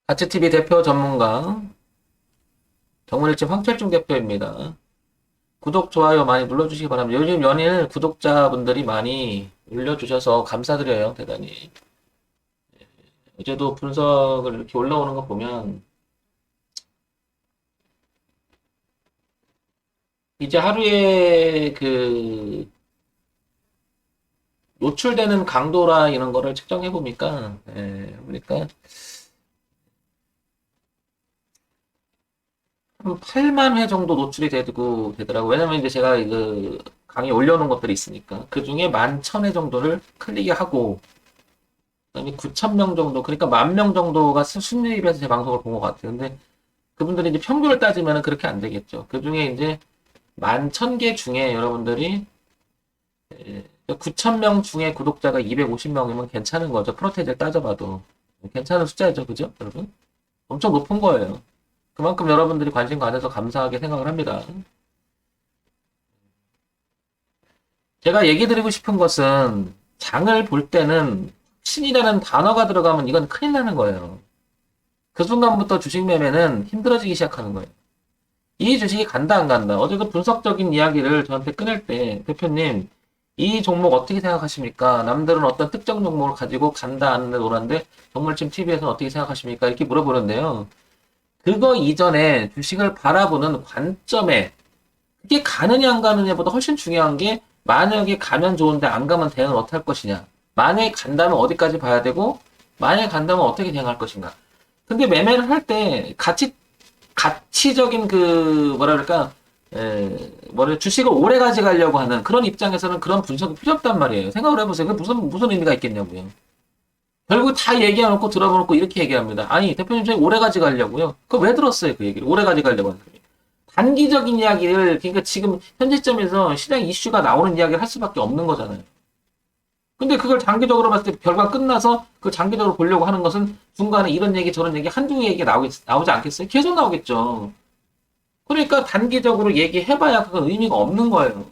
아츠TV 대표 전문가 정문일집 황철중 대표입니다. 구독, 좋아요 많이 눌러주시기 바랍니다. 요즘 연일 구독자분들이 많이 올려주셔서 감사드려요, 대단히. 어제도 분석을 이렇게 올라오는 거 보면 이제 하루에 그 노출되는 강도라 이런 거를 측정해 보니까 보니까 한 8만 회 정도 노출이 되더라고. 왜냐면 이제 제가 그 강의 올려놓은 것들이 있으니까 그 중에 11,000회 정도를 클릭이 하고 그다음에 9천 명 정도, 그러니까 10,000명 정도가 순위입에서 제 방송을 본 것 같아요. 근데 그분들이 이제 평균을 따지면 그렇게 안 되겠죠. 그 중에 이제 11,000개 중에 여러분들이 9,000명 중에 구독자가 250명이면 괜찮은 거죠. 프로테이지를 따져봐도. 괜찮은 숫자죠. 그죠? 여러분? 엄청 높은 거예요. 그만큼 여러분들이 관심 가져서 감사하게 생각을 합니다. 제가 얘기 드리고 싶은 것은 장을 볼 때는 신이라는 단어가 들어가면 이건 큰일 나는 거예요. 그 순간부터 주식 매매는 힘들어지기 시작하는 거예요. 이 주식이 간다 안 간다. 어제도 분석적인 이야기를 저한테 꺼낼 때 대표님 이 종목 어떻게 생각하십니까? 남들은 어떤 특정 종목을 가지고 간다 안 간다 노란데 정물침 TV에서는 어떻게 생각하십니까? 이렇게 물어보는데요. 그거 이전에 주식을 바라보는 관점에 그게 가느냐 안 가느냐보다 훨씬 중요한 게 만약에 가면 좋은데 안 가면 대응을 어떻게 할 것이냐. 만약에 간다면 어디까지 봐야 되고 만약에 간다면 어떻게 대응할 것인가. 근데 매매를 할 때 가치적인 그 뭐라 그럴까 주식을 오래 가져가려고 하는 그런 입장에서는 그런 분석이 필요 없단 말이에요. 생각을 해보세요. 그게 무슨 의미가 있겠냐고요. 결국 다 얘기해놓고 들어보놓고 이렇게 얘기합니다. 아니 대표님 저희 오래 가져가려고요. 그거 왜 들었어요 그 얘기를? 오래 가져가려고 하는 거예요. 단기적인 이야기를, 그러니까 지금 현재점에서 시장 이슈가 나오는 이야기를 할 수밖에 없는 거잖아요. 근데 그걸 장기적으로 봤을 때 결과 끝나서 그걸 장기적으로 보려고 하는 것은 중간에 이런 얘기 저런 얘기 한두 개 얘기 나오지 않겠어요? 계속 나오겠죠. 그러니까 단기적으로 얘기해봐야 그건 의미가 없는 거예요.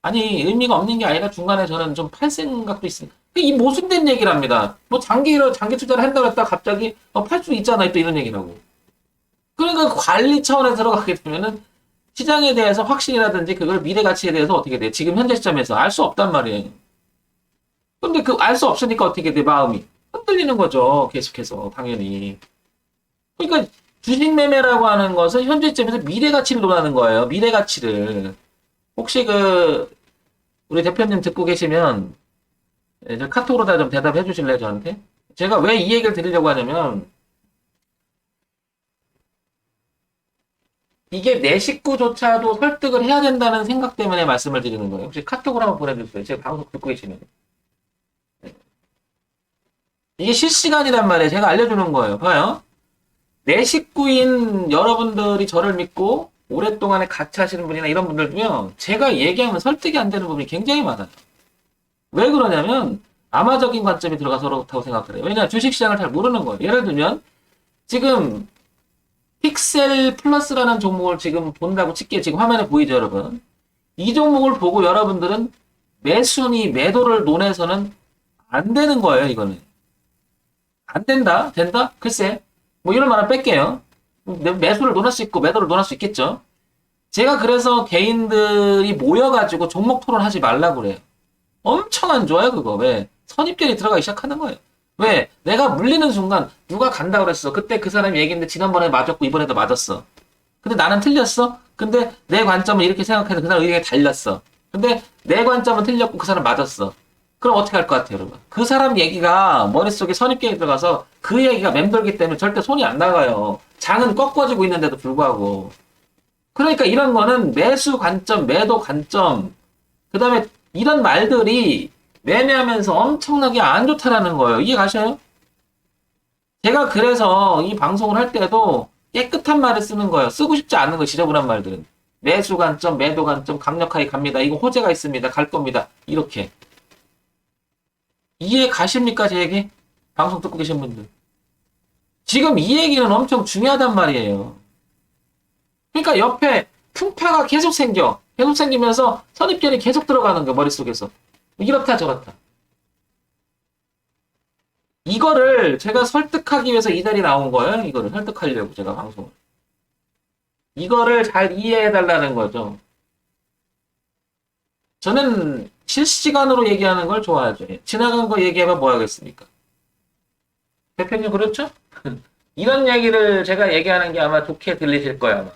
아니 의미가 없는 게 아니라 중간에 저는 좀 팔 생각도 있습니다. 이 모순된 얘기를 합니다. 뭐 장기 투자를 한다고 했다 갑자기 팔 수 있잖아요. 또 이런 얘기라고. 그러니까 관리 차원에 들어가게 되면은 시장에 대해서 확신이라든지 그걸 미래 가치에 대해서 어떻게 돼? 지금 현재 시점에서 알 수 없단 말이에요. 근데 그 알 수 없으니까 어떻게 돼? 마음이 흔들리는 거죠. 계속해서 당연히. 그러니까 주식 매매라고 하는 것은 현재 시점에서 미래 가치를 논하는 거예요. 미래 가치를. 혹시 그 우리 대표님 듣고 계시면 저 카톡으로 다 좀 대답해 주실래요, 저한테? 제가 왜 이 얘기를 드리려고 하냐면 이게 내 식구조차도 설득을 해야 된다는 생각 때문에 말씀을 드리는 거예요. 혹시 카톡으로 한번 보내주세요. 제가 방송 듣고 계시면. 이게 실시간이란 말이에요. 제가 알려주는 거예요. 봐요. 내 식구인 여러분들이 저를 믿고 오랫동안에 같이 하시는 분이나 이런 분들 중에 제가 얘기하면 설득이 안 되는 부분이 굉장히 많아요. 왜 그러냐면 암화적인 관점이 들어가서 그렇다고 생각을 해요. 왜냐 주식시장을 잘 모르는 거예요. 예를 들면 지금 픽셀 플러스라는 종목을 지금 본다고 칠게요. 지금 화면에 보이죠, 여러분? 이 종목을 보고 여러분들은 매수니 매도를 논해서는 안 되는 거예요, 이거는. 안 된다? 된다? 글쎄. 뭐 이런 말은 뺄게요. 매수를 논할 수 있고 매도를 논할 수 있겠죠. 제가 그래서 개인들이 모여가지고 종목 토론하지 말라고 그래요. 엄청 안 좋아요, 그거. 왜? 선입견이 들어가기 시작하는 거예요. 왜? 내가 물리는 순간 누가 간다 그랬어. 그때 그 사람이 얘기했는데 지난번에 맞았고 이번에도 맞았어. 근데 나는 틀렸어? 근데 내 관점은 이렇게 생각해서 그 사람 의견이 달렸어. 근데 내 관점은 틀렸고 그 사람 맞았어. 그럼 어떻게 할 것 같아요, 여러분? 그 사람 얘기가 머릿속에 선입견이 들어가서 그 얘기가 맴돌기 때문에 절대 손이 안 나가요. 장은 꺾어지고 있는데도 불구하고. 그러니까 이런 거는 매수 관점, 매도 관점, 그 다음에 이런 말들이 매매하면서 엄청나게 안 좋다라는 거예요. 이해 가셔요? 제가 그래서 이 방송을 할 때도 깨끗한 말을 쓰는 거예요. 쓰고 싶지 않은 거 지저분한 말들은. 매수 관점, 매도 관점 강력하게 갑니다. 이거 호재가 있습니다. 갈 겁니다. 이렇게. 이해 가십니까, 제 얘기? 방송 듣고 계신 분들. 지금 이 얘기는 엄청 중요하단 말이에요. 그러니까 옆에 풍파가 계속 생겨. 계속 생기면서 선입견이 계속 들어가는 거, 머릿속에서. 이렇다 저렇다. 이거를 제가 설득하기 위해서 이 자리에 나온 거예요. 이거를 설득하려고 제가 방송을. 이거를 잘 이해해 달라는 거죠. 저는 실시간으로 얘기하는 걸 좋아하죠. 지나간 거 얘기하면 뭐 하겠습니까? 대표님 그렇죠? 이런 얘기를 제가 얘기하는 게 아마 좋게 들리실 거예요. 아마.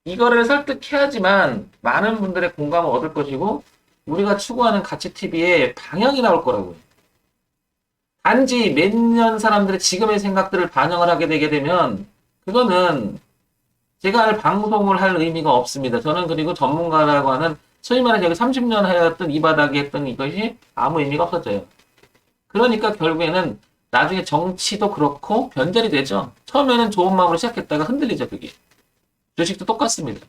이거를 설득해야지만 많은 분들의 공감을 얻을 것이고 우리가 추구하는 가치 TV에 방향이 나올 거라고요. 단지 몇 년 사람들의 지금의 생각들을 반영을 하게 되게 되면 그거는 제가 할 방송을 할 의미가 없습니다. 저는 그리고 전문가라고 하는 소위 말해 여기 30년 하였던 이 바닥에 했던 이것이 아무 의미가 없어져요. 그러니까 결국에는 나중에 정치도 그렇고 변절이 되죠. 처음에는 좋은 마음으로 시작했다가 흔들리죠, 그게. 주식도 똑같습니다.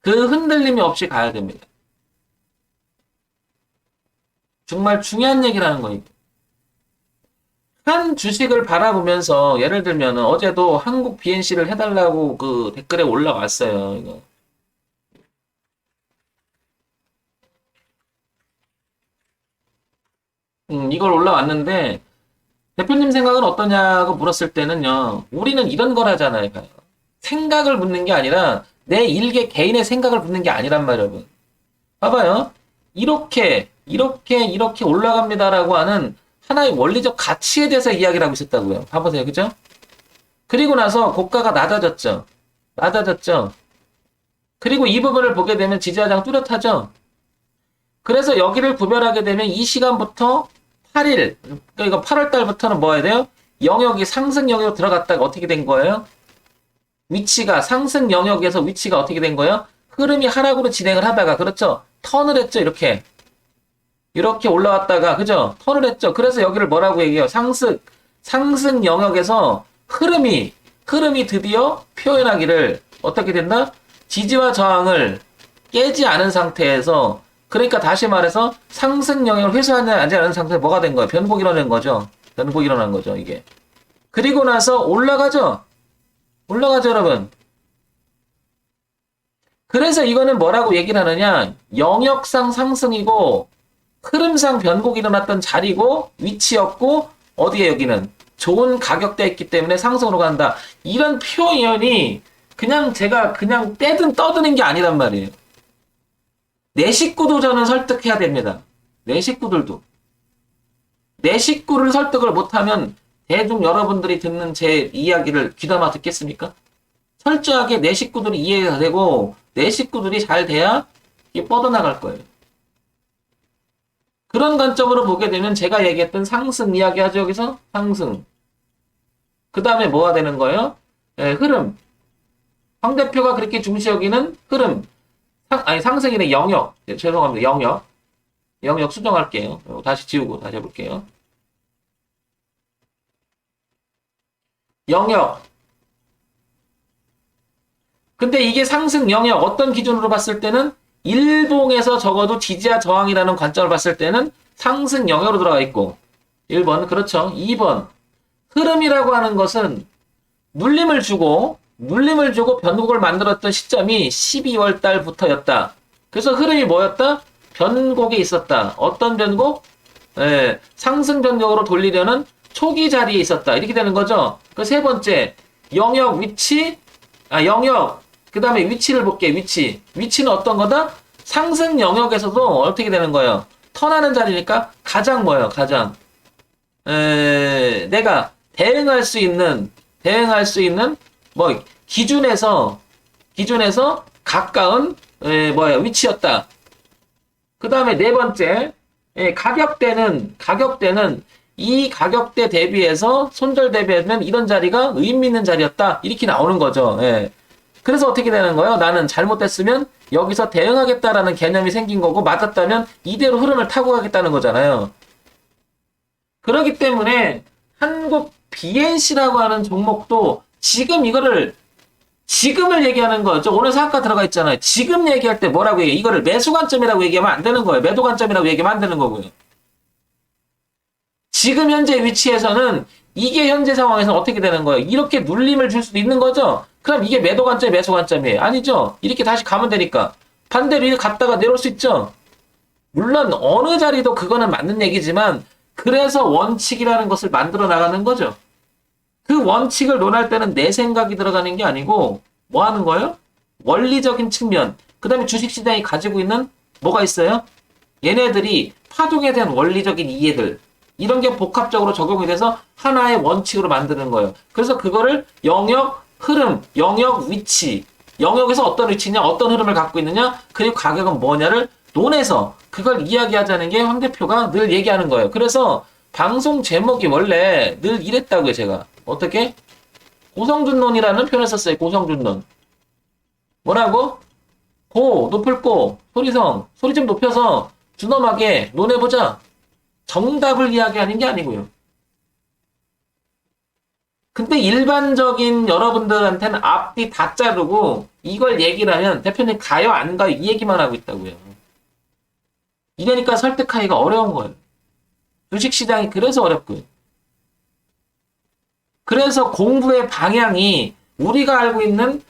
그 흔들림이 없이 가야 됩니다. 정말 중요한 얘기라는 거예요. 한 주식을 바라보면서 예를 들면 어제도 한국 BNC를 해달라고 그 댓글에 올라왔어요. 이거. 이걸 올라왔는데 대표님 생각은 어떠냐고 물었을 때는요. 우리는 이런 걸 하잖아요. 생각을 묻는 게 아니라 내 일개 개인의 생각을 묻는 게 아니란 말이에요. 여러분. 봐봐요. 이렇게 올라갑니다라고 하는 하나의 원리적 가치에 대해서 이야기를 하고 있었다고요. 봐보세요. 그죠? 그리고 나서 고가가 낮아졌죠. 낮아졌죠. 그리고 이 부분을 보게 되면 지지하장 뚜렷하죠. 그래서 여기를 구별하게 되면 이 시간부터 8일, 그러니까 이거 8월 달부터는 뭐 해야 돼요? 영역이 상승 영역으로 들어갔다가 어떻게 된 거예요? 위치가 상승 영역에서 위치가 어떻게 된 거예요? 흐름이 하락으로 진행을 하다가 그렇죠? 턴을 했죠. 이렇게 올라왔다가 그죠? 턴을 했죠. 그래서 여기를 뭐라고 얘기해요? 상승 영역에서 흐름이 드디어 표현하기를 어떻게 된다? 지지와 저항을 깨지 않은 상태에서 그러니까 다시 말해서 상승 영역을 회수하지 않은 상태에 뭐가 된 거예요? 변곡이 일어난 거죠. 변곡이 일어난 거죠, 이게. 그리고 나서 올라가죠. 여러분. 그래서 이거는 뭐라고 얘기를 하느냐? 영역상 상승이고 흐름상 변곡이 일어났던 자리고 위치였고 어디에 여기는 좋은 가격대에 있기 때문에 상승으로 간다. 이런 표현이 그냥 제가 그냥 떼든 떠드는 게 아니란 말이에요. 내 식구도 저는 설득해야 됩니다. 내 식구들도. 내 식구를 설득을 못하면 대중 여러분들이 듣는 제 이야기를 귀담아 듣겠습니까? 철저하게 내 식구들이 이해가 되고 내 식구들이 잘 돼야 이게 뻗어나갈 거예요. 그런 관점으로 보게 되면 제가 얘기했던 상승 이야기 하죠. 여기서 상승. 그 다음에 뭐가 되는 거예요? 흐름. 황 대표가 그렇게 중시 여기는 흐름. 상승이네 영역. 죄송합니다. 영역 수정할게요. 다시 지우고 다시 해볼게요. 영역. 근데 이게 상승 영역 어떤 기준으로 봤을 때는 일봉에서 적어도 지지와 저항이라는 관점을 봤을 때는 상승 영역으로 들어가 있고 1번 그렇죠. 2번 흐름이라고 하는 것은 눌림을 주고 변곡을 만들었던 시점이 12월 달부터였다. 그래서 흐름이 뭐였다? 변곡에 있었다. 어떤 변곡? 상승 변곡으로 돌리려는 초기 자리에 있었다. 이렇게 되는 거죠. 그 세 번째 영역 위치 영역 그 다음에 위치를 볼게. 위치는 어떤 거다? 상승 영역에서도 어떻게 되는 거예요? 턴하는 자리니까 가장 뭐예요? 가장 내가 대응할 수 있는 뭐 기준에서 가까운 위치였다. 그 다음에 네 번째 가격대는 이 가격대 대비해서 손절 대비하면 이런 자리가 의미 있는 자리였다. 이렇게 나오는 거죠. 그래서 어떻게 되는 거예요? 나는 잘못됐으면 여기서 대응하겠다라는 개념이 생긴 거고 맞았다면 이대로 흐름을 타고 가겠다는 거잖아요. 그렇기 때문에 한국 BNC라고 하는 종목도 지금을 얘기하는 거죠. 오늘 상가 들어가 있잖아요. 지금 얘기할 때 뭐라고 얘기해요? 이거를 매수 관점이라고 얘기하면 안 되는 거예요. 매도 관점이라고 얘기하면 안 되는 거고요. 지금 현재 위치에서는 이게 현재 상황에서 어떻게 되는 거예요? 이렇게 눌림을 줄 수도 있는 거죠? 그럼 이게 매도 관점이 매수 관점이에요? 아니죠? 이렇게 다시 가면 되니까. 반대로 이렇게 갔다가 내려올 수 있죠? 물론 어느 자리도 그거는 맞는 얘기지만 그래서 원칙이라는 것을 만들어 나가는 거죠. 그 원칙을 논할 때는 내 생각이 들어가는 게 아니고 뭐 하는 거예요? 원리적인 측면. 그 다음에 주식시장이 가지고 있는 뭐가 있어요? 얘네들이 파동에 대한 원리적인 이해들. 이런 게 복합적으로 적용이 돼서 하나의 원칙으로 만드는 거예요. 그래서 그거를 영역, 흐름, 영역, 위치. 영역에서 어떤 위치냐, 어떤 흐름을 갖고 있느냐, 그리고 가격은 뭐냐를 논해서 그걸 이야기하자는 게 황 대표가 늘 얘기하는 거예요. 그래서 방송 제목이 원래 늘 이랬다고요, 제가. 어떻게? 고성준론이라는 표현을 썼어요. 고성준론. 뭐라고? 높을 고, 소리성, 소리 좀 높여서 준엄하게 논해보자. 정답을 이야기하는 게 아니고요. 근데 일반적인 여러분들한테는 앞뒤 다 자르고 이걸 얘기를 하면 대표님 가요 안 가요 이 얘기만 하고 있다고요. 이러니까 설득하기가 어려운 거예요. 주식시장이 그래서 어렵고요. 그래서 공부의 방향이 우리가 알고 있는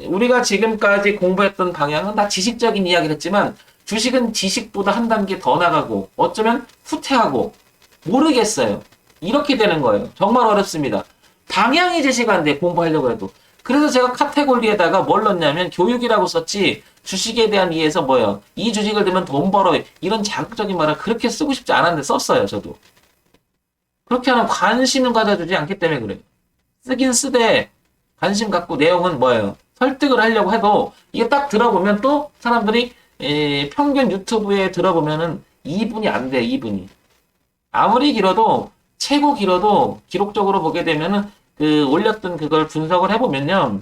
우리가 지금까지 공부했던 방향은 다 지식적인 이야기를 했지만 주식은 지식보다 한 단계 더 나가고 어쩌면 후퇴하고 모르겠어요. 이렇게 되는 거예요. 정말 어렵습니다. 방향이 제시가 안 돼, 공부하려고 해도. 그래서 제가 카테고리에다가 뭘 넣냐면 교육이라고 썼지 주식에 대한 이해에서 뭐예요. 이 주식을 들면 돈 벌어. 이런 자극적인 말을 그렇게 쓰고 싶지 않았는데 썼어요, 저도. 그렇게 하면 관심을 가져주지 않기 때문에 그래요. 쓰긴 쓰되 관심 갖고 내용은 뭐예요. 설득을 하려고 해도 이게 딱 들어보면 또 사람들이 평균 유튜브에 들어보면은 2분이 안 돼, 2분이. 아무리 길어도 최고 길어도 기록적으로 보게 되면은 그 올렸던 그걸 분석을 해보면요.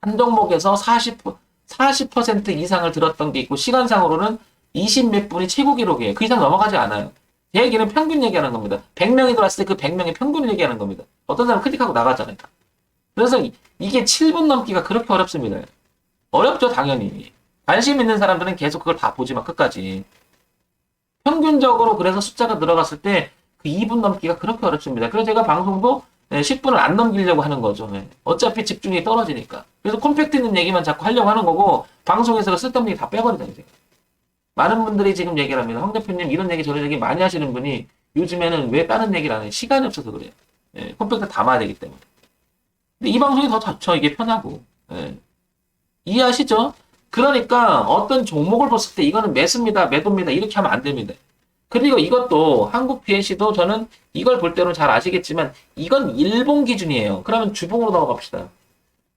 한 종목에서 40% 이상을 들었던 게 있고 시간상으로는 20 몇 분이 최고 기록이에요. 그 이상 넘어가지 않아요. 제 얘기는 평균 얘기하는 겁니다. 100명이 들어왔을 때 그 100명의 평균을 얘기하는 겁니다. 어떤 사람은 클릭하고 나가잖아요. 그래서 이게 7분 넘기가 그렇게 어렵습니다. 어렵죠, 당연히. 관심 있는 사람들은 계속 그걸 다 보지만 끝까지. 평균적으로 그래서 숫자가 들어갔을 때 그 2분 넘기가 그렇게 어렵습니다. 그래서 제가 방송도 10분을 안 넘기려고 하는 거죠. 어차피 집중이 떨어지니까. 그래서 콤팩트 있는 얘기만 자꾸 하려고 하는 거고 방송에서 쓸데없는 얘기 다 빼버리잖아요. 제가. 많은 분들이 지금 얘기를 합니다. 황 대표님 이런 얘기 저런 얘기 많이 하시는 분이 요즘에는 왜 다른 얘기를 안 해요? 시간이 없어서 그래요. 콤팩트 담아야 되기 때문에. 근데 이 방송이 더 좋죠. 이게 편하고. 이해하시죠? 그러니까 어떤 종목을 봤을 때 이거는 매수입니다, 매도입니다 이렇게 하면 안 됩니다. 그리고 이것도 한국 BNC도 저는 이걸 볼 때는 잘 아시겠지만 이건 일봉 기준이에요. 그러면 주봉으로 넘어갑시다.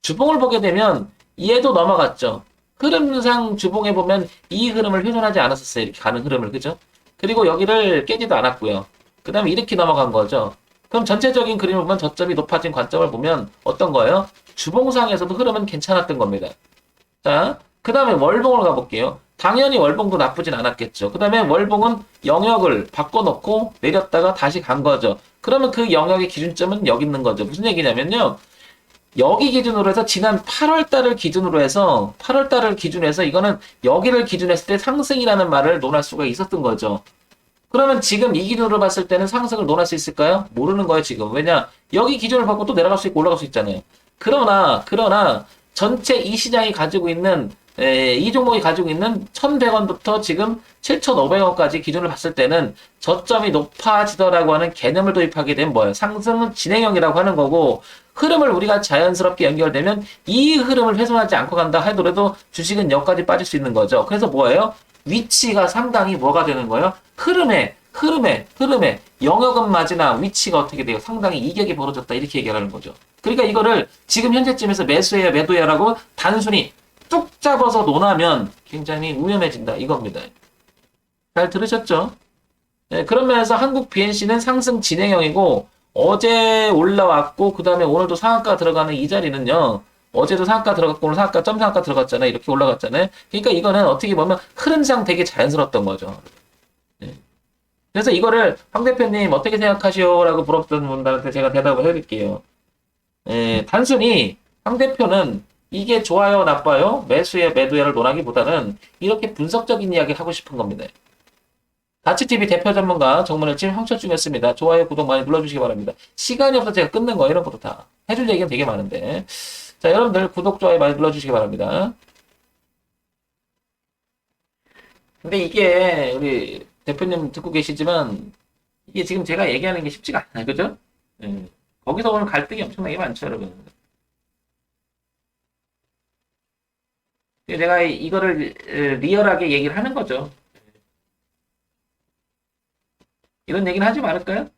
주봉을 보게 되면 얘도 넘어갔죠. 흐름상 주봉에 보면 이 흐름을 훼손하지 않았었어요. 이렇게 가는 흐름을, 그죠? 그리고 여기를 깨지도 않았고요. 그 다음에 이렇게 넘어간 거죠. 그럼 전체적인 그림을 보면 저점이 높아진 관점을 보면 어떤 거예요? 주봉상에서도 흐름은 괜찮았던 겁니다. 자, 그 다음에 월봉을 가볼게요. 당연히 월봉도 나쁘진 않았겠죠. 그 다음에 월봉은 영역을 바꿔놓고 내렸다가 다시 간 거죠. 그러면 그 영역의 기준점은 여기 있는 거죠. 무슨 얘기냐면요. 여기 기준으로 해서 지난 8월 달을 기준으로 해서 8월 달을 기준해서 이거는 여기를 기준했을 때 상승이라는 말을 논할 수가 있었던 거죠. 그러면 지금 이 기준으로 봤을 때는 상승을 논할 수 있을까요? 모르는 거예요, 지금. 왜냐? 여기 기준을 받고 또 내려갈 수 있고 올라갈 수 있잖아요. 그러나 전체 이 시장이 가지고 있는 이 종목이 가지고 있는 1,100원부터 지금 7,500원까지 기준을 봤을 때는 저점이 높아지더라고 하는 개념을 도입하게 되면 뭐예요? 상승 진행형이라고 하는 거고 흐름을 우리가 자연스럽게 연결되면 이 흐름을 훼손하지 않고 간다 하더라도 주식은 여기까지 빠질 수 있는 거죠. 그래서 뭐예요? 위치가 상당히 뭐가 되는 거예요? 흐름에 영역은 맞으나 위치가 어떻게 돼요? 상당히 이격이 벌어졌다 이렇게 얘기하는 거죠. 그러니까 이거를 지금 현재쯤에서 매수해야 매도해라고 단순히 뚝 잡아서 논하면 굉장히 위험해진다 이겁니다. 잘 들으셨죠? 네, 그런 면에서 한국 BNC는 상승 진행형이고 어제 올라왔고 그 다음에 오늘도 상한가 들어가는 이 자리는요. 어제도 상한가 들어갔고 오늘 상한가 점상한가 들어갔잖아요. 이렇게 올라갔잖아요. 그러니까 이거는 어떻게 보면 흐름상 되게 자연스러웠던 거죠. 네. 그래서 이거를 황 대표님 어떻게 생각하시오? 라고 물었던 분들한테 제가 대답을 해드릴게요. 단순히 황 대표는 이게 좋아요, 나빠요, 매수에 매도에를 논하기보다는 이렇게 분석적인 이야기를 하고 싶은 겁니다. 다치TV 대표 전문가 정문일침 황철중이었습니다. 좋아요, 구독 많이 눌러주시기 바랍니다. 시간이 없어서 제가 끊는 거예요. 이런 것도 다. 해줄 얘기는 되게 많은데. 자, 여러분들 구독, 좋아요 많이 눌러주시기 바랍니다. 근데 이게 우리 대표님 듣고 계시지만 이게 지금 제가 얘기하는 게 쉽지가 않아요. 그죠? 예. 거기서 오는 갈등이 엄청나게 많죠, 여러분. 내가 이거를 리얼하게 얘기를 하는 거죠. 이런 얘기는 하지 말을까요?